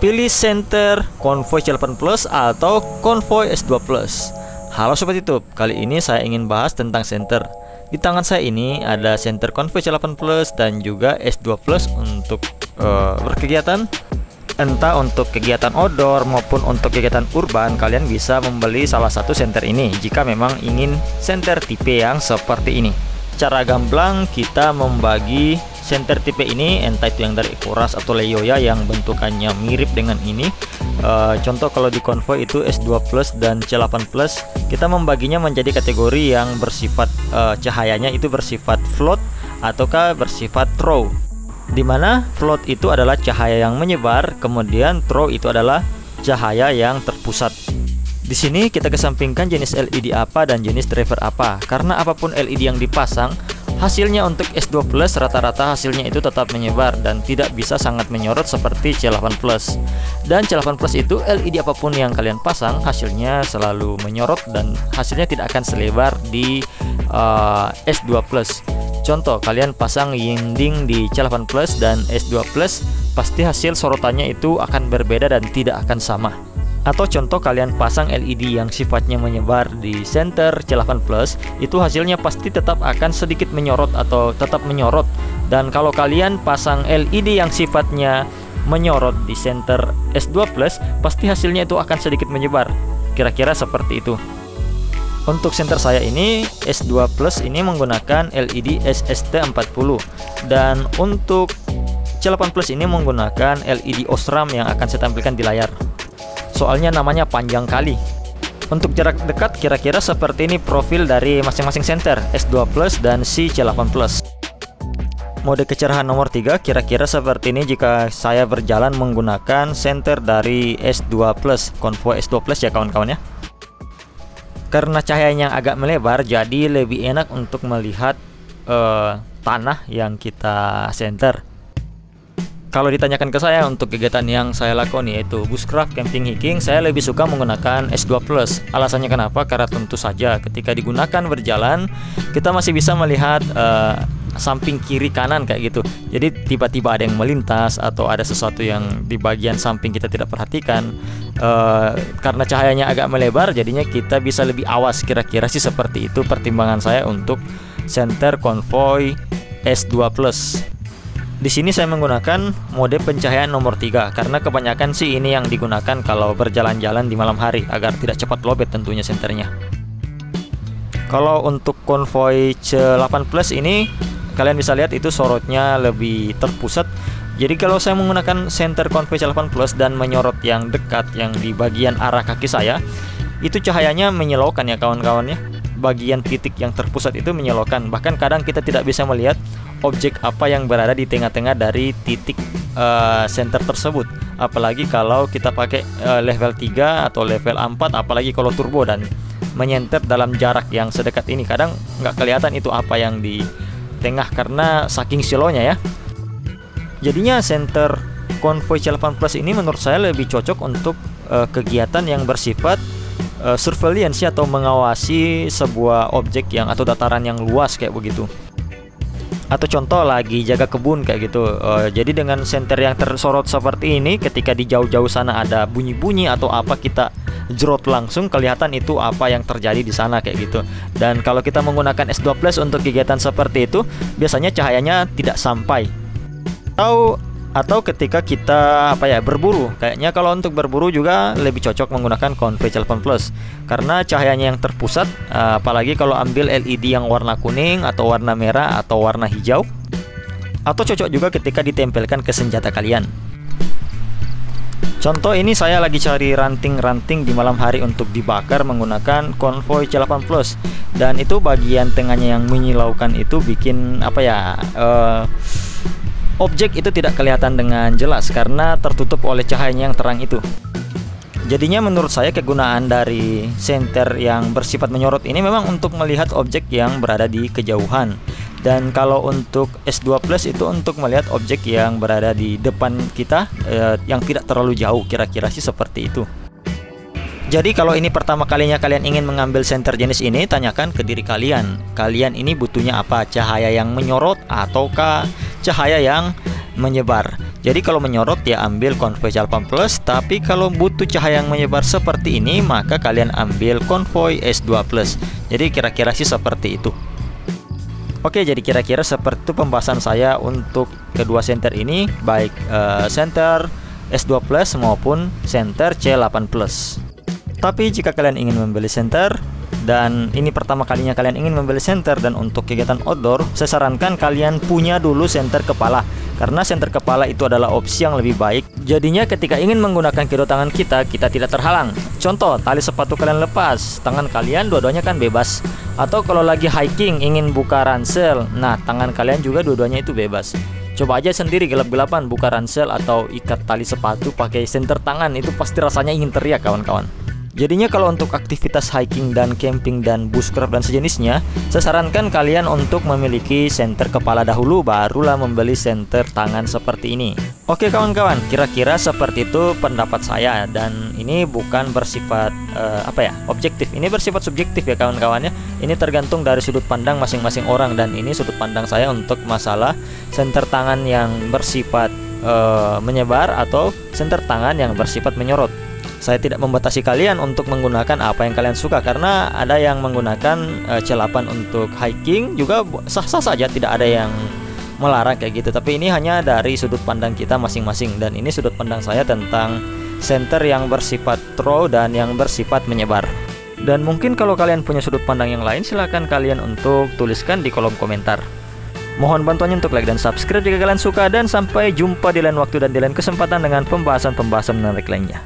pilih senter Convoy C8 Plus atau Convoy S2 Plus. Halo Sobat YouTube, kali ini saya ingin bahas tentang senter. Di tangan saya ini ada senter Convoy C8 Plus dan juga S2 Plus untuk berkegiatan. Entah untuk kegiatan outdoor maupun untuk kegiatan urban, kalian bisa membeli salah satu senter ini jika memang ingin senter tipe yang seperti ini. Secara gamblang kita membagi senter tipe ini, entah itu yang dari Ecoras atau Leioya yang bentukannya mirip dengan ini. Contoh kalau di Convoy itu S2 Plus dan C8 Plus, kita membaginya menjadi kategori yang bersifat cahayanya itu bersifat float ataukah bersifat throw. Dimana float itu adalah cahaya yang menyebar, kemudian throw itu adalah cahaya yang terpusat. Di sini kita kesampingkan jenis LED apa dan jenis driver apa, karena apapun LED yang dipasang, hasilnya untuk S2 Plus rata-rata hasilnya itu tetap menyebar dan tidak bisa sangat menyorot seperti C8 Plus. Dan C8 Plus itu LED apapun yang kalian pasang hasilnya selalu menyorot dan hasilnya tidak akan selebar di S2 Plus. Contoh, kalian pasang yinding di C8 Plus dan S2 Plus, pasti hasil sorotannya itu akan berbeda dan tidak akan sama. Atau contoh, kalian pasang LED yang sifatnya menyebar di center C8 Plus, itu hasilnya pasti tetap akan sedikit menyorot atau tetap menyorot. Dan kalau kalian pasang LED yang sifatnya menyorot di center S2 Plus, pasti hasilnya itu akan sedikit menyebar. Kira-kira seperti itu. Untuk senter saya ini S2 Plus ini menggunakan LED SST40, dan untuk C8 Plus ini menggunakan LED Osram yang akan saya tampilkan di layar. Soalnya namanya panjang kali. Untuk jarak dekat kira-kira seperti ini profil dari masing-masing senter S2 Plus dan si C8 Plus. Mode kecerahan nomor 3 kira-kira seperti ini jika saya berjalan menggunakan senter dari S2 Plus, Convoy S2 Plus ya kawan-kawan ya. Karena cahayanya agak melebar, jadi lebih enak untuk melihat tanah yang kita senter. Kalau ditanyakan ke saya untuk kegiatan yang saya lakoni yaitu bushcraft, camping, hiking, saya lebih suka menggunakan S2 Plus. Alasannya kenapa? Karena tentu saja ketika digunakan berjalan, kita masih bisa melihat samping kiri kanan kayak gitu. Jadi tiba-tiba ada yang melintas atau ada sesuatu yang di bagian samping kita tidak perhatikan. Karena cahayanya agak melebar, jadinya kita bisa lebih awas. Kira-kira sih seperti itu pertimbangan saya untuk senter Convoy S2 Plus. Di sini saya menggunakan mode pencahayaan nomor 3 karena kebanyakan sih ini yang digunakan kalau berjalan-jalan di malam hari agar tidak cepat lowbat tentunya senternya. Kalau untuk Convoy C8 Plus ini kalian bisa lihat itu sorotnya lebih terpusat. Jadi kalau saya menggunakan senter Convoy C8 Plus dan menyorot yang dekat yang di bagian arah kaki saya, itu cahayanya menyilaukan ya kawan-kawan ya. Bagian titik yang terpusat itu menyilaukan. Bahkan kadang kita tidak bisa melihat objek apa yang berada di tengah-tengah dari titik senter tersebut. Apalagi kalau kita pakai level 3 atau level 4, apalagi kalau turbo dan menyenter dalam jarak yang sedekat ini, kadang nggak kelihatan itu apa yang di tengah karena saking silonya ya. Jadinya senter Convoy C8 Plus ini menurut saya lebih cocok untuk kegiatan yang bersifat surveillance atau mengawasi sebuah objek yang atau dataran yang luas kayak begitu. Atau contoh lagi jaga kebun kayak gitu. Jadi dengan senter yang tersorot seperti ini, ketika di jauh-jauh sana ada bunyi-bunyi atau apa, kita jerot langsung kelihatan itu apa yang terjadi di sana kayak gitu. Dan kalau kita menggunakan S2 Plus untuk kegiatan seperti itu, biasanya cahayanya tidak sampai. Atau ketika kita berburu, kayaknya kalau untuk berburu juga lebih cocok menggunakan Convoy C8 Plus karena cahayanya yang terpusat, apalagi kalau ambil LED yang warna kuning atau warna merah atau warna hijau. Atau cocok juga ketika ditempelkan ke senjata kalian. Contoh ini saya lagi cari ranting-ranting di malam hari untuk dibakar menggunakan Convoy C8 Plus, dan itu bagian tengahnya yang menyilaukan itu bikin objek itu tidak kelihatan dengan jelas karena tertutup oleh cahayanya yang terang itu. Jadinya menurut saya kegunaan dari senter yang bersifat menyorot ini memang untuk melihat objek yang berada di kejauhan. Dan kalau untuk S2 Plus itu untuk melihat objek yang berada di depan kita yang tidak terlalu jauh, kira-kira sih seperti itu. Jadi kalau ini pertama kalinya kalian ingin mengambil senter jenis ini, tanyakan ke diri kalian. Kalian ini butuhnya apa? Cahaya yang menyorot ataukah cahaya yang menyebar? Jadi kalau menyorot ya ambil Convoy C8 Plus, tapi kalau butuh cahaya yang menyebar seperti ini maka kalian ambil Convoy S2 Plus. Jadi kira-kira sih seperti itu. Oke, jadi kira-kira seperti itu pembahasan saya untuk kedua senter ini, baik senter S2 Plus maupun senter C8 Plus. Tapi jika kalian ingin membeli senter dan ini pertama kalinya kalian ingin membeli senter dan untuk kegiatan outdoor, saya sarankan kalian punya dulu senter kepala, karena senter kepala itu adalah opsi yang lebih baik. Jadinya ketika ingin menggunakan kedua tangan kita tidak terhalang. Contoh, tali sepatu kalian lepas, tangan kalian dua-duanya kan bebas. Atau kalau lagi hiking ingin buka ransel, nah tangan kalian juga dua-duanya itu bebas. Coba aja sendiri gelap-gelapan buka ransel atau ikat tali sepatu pakai senter tangan, itu pasti rasanya ingin teriak kawan-kawan. Jadinya kalau untuk aktivitas hiking dan camping dan bushcraft dan sejenisnya, saya sarankan kalian untuk memiliki senter kepala dahulu, barulah membeli senter tangan seperti ini. Oke kawan-kawan, kira-kira seperti itu pendapat saya, dan ini bukan bersifat objektif, ini bersifat subjektif ya kawan-kawan ya. Ini tergantung dari sudut pandang masing-masing orang, dan ini sudut pandang saya untuk masalah senter tangan yang bersifat menyebar atau senter tangan yang bersifat menyorot. Saya tidak membatasi kalian untuk menggunakan apa yang kalian suka, karena ada yang menggunakan C8 untuk hiking juga sah-sah saja, tidak ada yang melarang kayak gitu. Tapi ini hanya dari sudut pandang kita masing-masing, dan ini sudut pandang saya tentang senter yang bersifat throw dan yang bersifat menyebar. Dan mungkin kalau kalian punya sudut pandang yang lain, silahkan kalian untuk tuliskan di kolom komentar. Mohon bantuannya untuk like dan subscribe jika kalian suka, dan sampai jumpa di lain waktu dan di lain kesempatan dengan pembahasan-pembahasan menarik lainnya.